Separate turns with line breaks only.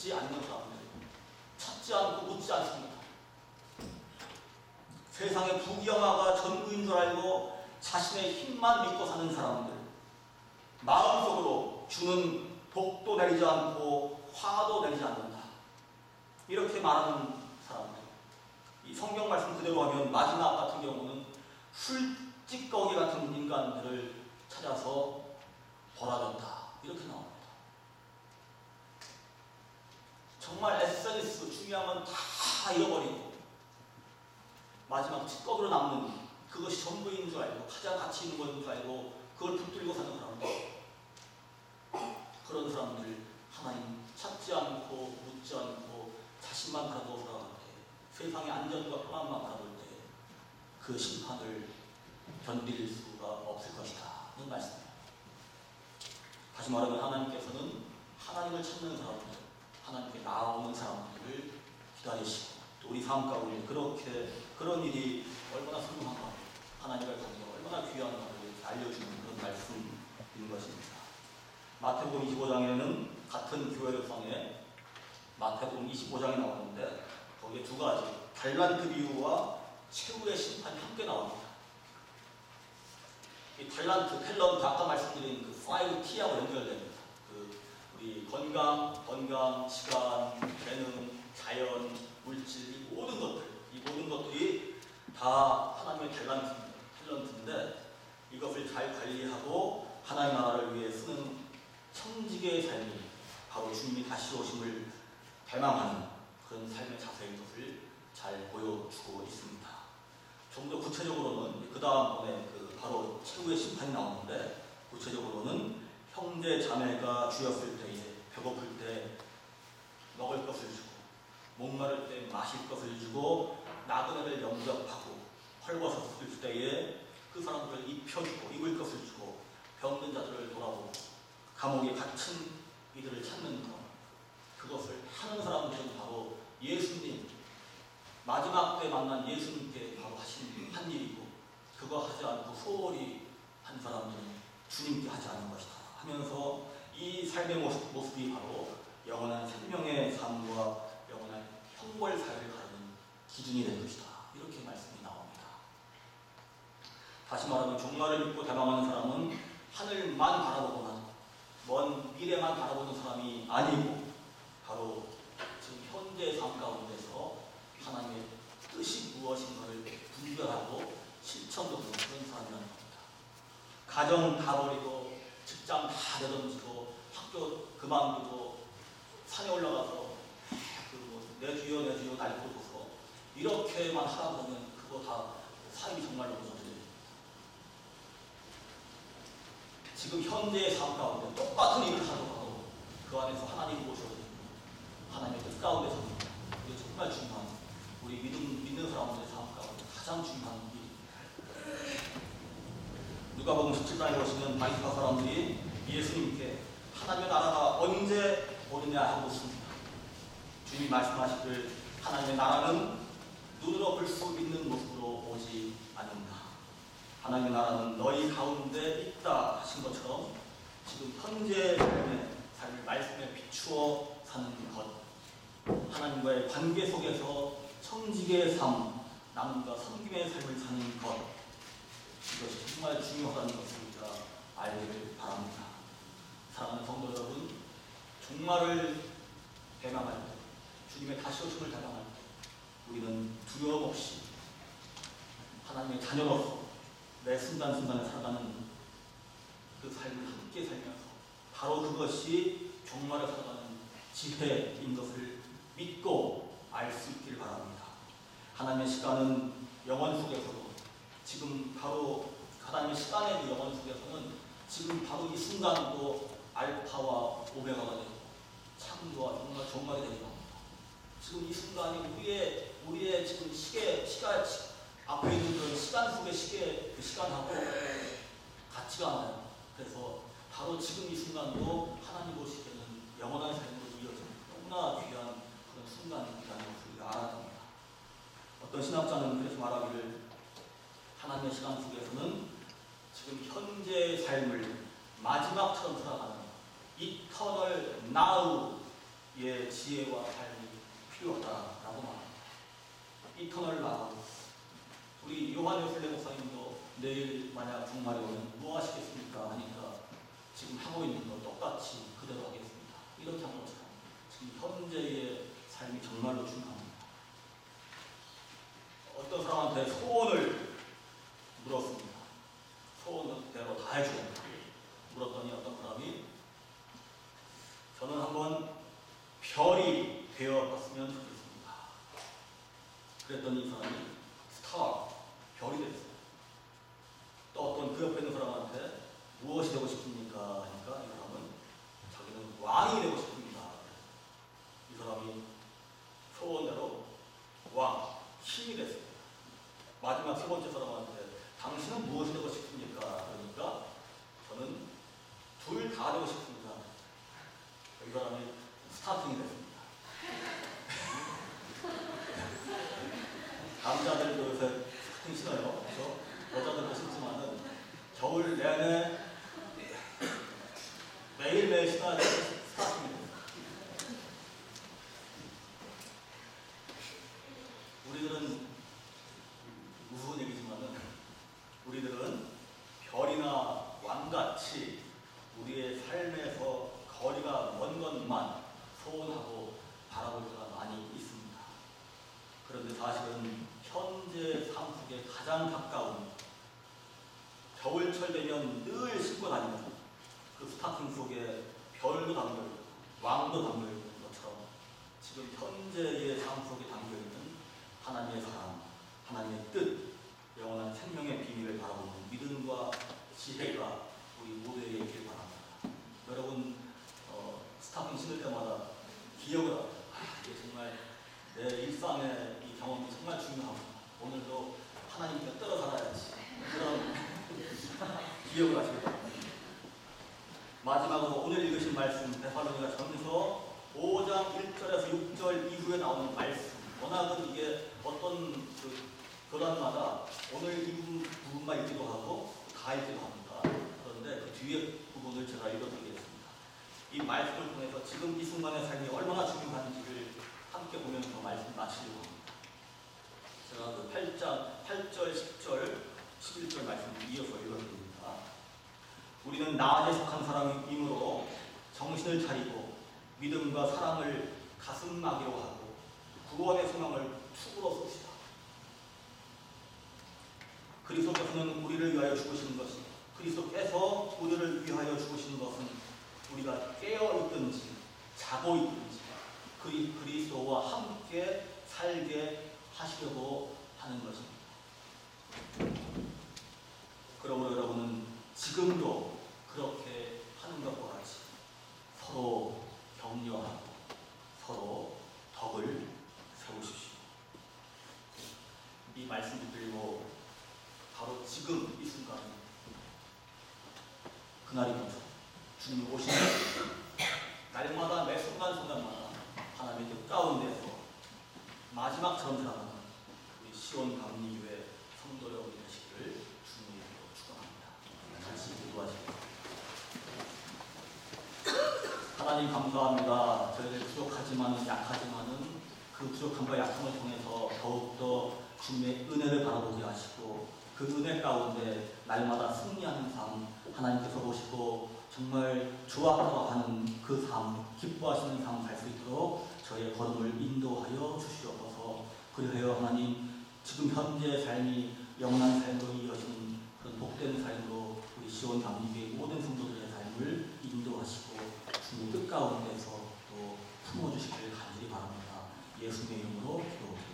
찾지 않는 사람들, 찾지 않고 묻지 않습니다. 세상의 부귀영화가 전부인 줄 알고 자신의 힘만 믿고 사는 사람들, 마음속으로 주는 복도 내리지 않고 화도 내리지 않는다, 이렇게 말하는 사람들, 이 성경 말씀 그대로 하면 마지막 같은 경우는 술찌꺼기 같은 인간들을 찾아서 벌하겠다, 이렇게 나옵니다. 정말 에센스 중요한 건 다 잃어버리고 마지막 찌꺼기로 남는, 그것이 전부인 줄 알고 가장 가치 있는 것인 줄 알고 그걸 붙들고 사는 사람들, 그런 사람들 하나님 찾지 않고 묻지 않고 자신만 바라보고 살아갈 때, 세상의 안전과 평안만 바라볼 때 그 심판을 견딜 수가 없을 것이다, 이런 말씀입니다. 다시 말하면 하나님께서는 하나님을 찾는 사람들, 하나님께 나오는 사람들을 기다리시고, 또 우리 삶 가운데 그렇게 그런 일이 얼마나 소중한가, 하나님의 관계가 얼마나 귀한가를 알려주는 그런 말씀인 것입니다. 마태복음 25장에는 같은 교회로상에 마태복음 25장이 나오는데 거기에 두 가지, 달란트 비유와 최후의 심판이 함께 나옵니다. 이 달란트, 탤런트, 아까 말씀드린 그 5T하고 연결됩니다. 우리 건강, 시간, 재능, 자연, 물질, 이 모든 것들이 다 하나님의 탤런트인데 이것을 잘 관리하고 하나님의 나라를 위해 쓰는 청지기의 삶이 바로 주님이 다시 오심을 대망하는 그런 삶의 자세인 것을 잘 보여주고 있습니다. 좀 더 구체적으로는 그 다음번에 바로 최후의 심판이 나오는데, 구체적으로는 형제 자매가 주였을 때에 배고플 때 먹을 것을 주고, 목마를 때 마실 것을 주고, 나그네를 영접하고, 헐벗었을 때에 그 사람들을 입혀주고 입을 것을 주고, 병든 자들을 돌아보고, 감옥에 갇힌 이들을 찾는 것, 그것을 하는 사람들은 바로 예수님, 마지막 때 만난 예수님께 바로 한 일이고, 그거 하지 않고 소홀히 한 사람들은 주님께 하지 않는 것이다 하면서 이 삶의 모습이 바로 영원한 생명의 삶과 영원한 형벌 사회를 가르는 기준이 될 것이다, 이렇게 말씀이 나옵니다. 다시 말하면 종말을 믿고 대망하는 사람은 하늘만 바라보거나 먼 미래만 바라보는 사람이 아니고, 바로 지금 현재의 삶 가운데서 하나님의 뜻이 무엇인가를 분별하고 실천도 하는 그런 사람이라는 겁니다. 가정 다 버리고 직장 다 내던지고 학교 그만두고 산에 올라가서 내 주여 날 보고서 이렇게만 하다 보면 그거 다 삶이 정말로 무서워져요. 지금 현재의 삶 가운데 똑같은 일을 하더라도 그 안에서 하나님이 모셔드리고 하나님의 뜻 가운데서 이게 정말 중요한, 우리 믿는 사람들의 삶 가운데 가장 중요한 일입니다. 누가복음 17장에 보시면 바리새파 사람들이 예수님께 하나님의 나라가 언제 오느냐 하고 묻습니다. 주님이 말씀하시길 하나님의 나라는 눈으로 볼 수 있는 모습으로 오지 않는다. 하나님의 나라는 너희 가운데 있다 하신 것처럼 지금 현재 삶을 말씀에 비추어 사는 것, 하나님과의 관계 속에서 청지기의 삶, 남과 섬김의 삶을 사는 것, 이것이 정말 중요하다는 것을 우리가 알기를 바랍니다. 사랑하는 성도 여러분, 종말을 대망할 때, 주님의 다시 오심을 대망할 때 우리는 두려움 없이 하나님의 자녀로서 매 순간순간에 살아가는 그 삶을 함께 살면서 바로 그것이 종말을 살아가는 지혜인 것을 믿고 알 수 있기를 바랍니다. 하나님의 시간은 영원 속에서도, 지금 바로 하나님의 시간의 그 영원 속에서는 지금 바로 이 순간도 알파와 오메가가 되고 창조와 종말이 되는 겁니다. 지금 이 순간이 우리의 지금 시가 앞에 있는 그런 시간 속의 그 시간하고 같지가 않아요. 그래서 바로 지금 이 순간도 하나님 보시기에는 영원한 삶으로 이어지는 너무나 귀한 그런 순간이라는 것을 우리가 알아야 합니다. 어떤 신학자는 그래서 말하기를, 하나님의 시간 속에서는 지금 현재의 삶을 마지막처럼 살아가는 이터널 나우, 지혜와 삶이 필요하다라고 말합니다. 이터널 라브. 우리 요한 요셉 목사님도 내일 만약 종말에 오면 뭐 하시겠습니까? 하니까 지금 하고 있는 거 똑같이 그대로 하겠습니다. 이렇게 하는 것처럼 지금 현재의 삶이 정말로 중요합니다. 어떤 사람한테 소원을 물었습니다. 소원대로 다 해주겠다. 물었더니 어떤 사람이 저는 한번 별이 되어봤으면 좋겠습니다. 그랬더니 이 사람이 스타, 별이 됐어요. 또 어떤 그 옆에 있는 사람한테 무엇이 되고 싶습니까? 하니까 이 사람은 자기는 왕이 되고 싶습니다. 이 사람이 소원대로 왕, 힘이 됐어요. 마지막 세 번째 사람한테 당신은 무엇이 되고 싶습니까? 그러니까 저는 둘 다 되고 싶습니다. 이 사람이 스타팅이 됐습니다. 남자들도 요새 스타팅 신어요. 그래서 여자들도 신지만은 겨울 내내 매일매일 신어야 되는 스타팅입니다. 우리들은 무서운 얘기지만은 우리들은 별이나 왕같이 우리의 삶에서 거리가 먼 것만 소원하고 바라볼 때가 많이 있습니다. 그런데 사실은 현재 삶 속에 가장 가까운 겨울철 되면 늘 신고 다니는 그 스타킹 속에 별도 담겨있고 왕도 담겨있는 것처럼 지금 현재의 삶 속에 담겨있는 하나님의 사랑, 하나님의 뜻, 영원한 생명의 비밀을 바라보는 믿음과 지혜가 우리 모두에게 있길 바랍니다. 여러분 스타킹 신을 때마다 기억을 하고 이게 정말 내 일상의 이 경험이 정말 중요합니다. 오늘도 하나님께 따라 살아야지 그런 기억을 하시길 바랍니다. 마지막으로 오늘 읽으신 말씀 데살로니가 전서 5장 1절에서 6절 이후에 나오는 말씀, 워낙은 이게 어떤 교단마다 오늘 이 부분만 읽기도 하고 다 읽기도 합니다. 그런데 그 뒤에 부분을 제가 읽어드리겠습니다. 이 말씀을 통해서 지금 이 순간의 삶이 얼마나 중요한지를 함께 보면서 말씀 마치려고 합니다. 제가 그 8절, 10절, 11절 말씀을 이어서 읽어드립니다. 우리는 낮에 속한 사람이므로 정신을 차리고 믿음과 사랑을 가슴막이로 하고 구원의 소망을 축으로 씁시다. 그리스도께서는 우리를 위하여 죽으신 것이 그리스도께서 우리를 위하여 죽으신 것은 우리가 깨어있든지 자고 있든지 그리스도와 함께 살게 하시려고 하는 것입니다. 그러므로 여러분은 지금도 그렇게 하는 것과 같이 서로 격려하고 서로 덕을 세우십시오. 이 말씀을 드리고 바로 지금 이 순간 그날입니다. 주님이 오시는 날마다 매 순간순간마다 하나님의 뜻 가운데서 마지막처럼 살아가는 우리 시온 감리교회 성도 여러분이 되시기를 주님의 이름으로 축원합니다. 같이 기도하시겠습니다. 하나님 감사합니다. 저희들 부족하지만은 약하지만은 그 부족함과 약함을 통해서 더욱더 주님의 은혜를 바라보게 하시고 그 은혜 가운데 날마다 승리하는 삶 하나님께서 보시고 정말 좋아하는 그 삶, 기뻐하시는 삶 살 수 있도록 저의 걸음을 인도하여 주시옵소서. 그리하여 하나님 지금 현재 삶이 영원한 삶으로 이어지는 그런 복된 삶으로 우리 시온 감리교회 모든 성도들의 삶을 인도하시고 주님 뜻 가운데서 또 품어주시기를 간절히 바랍니다. 예수님의 이름으로 기도합니다.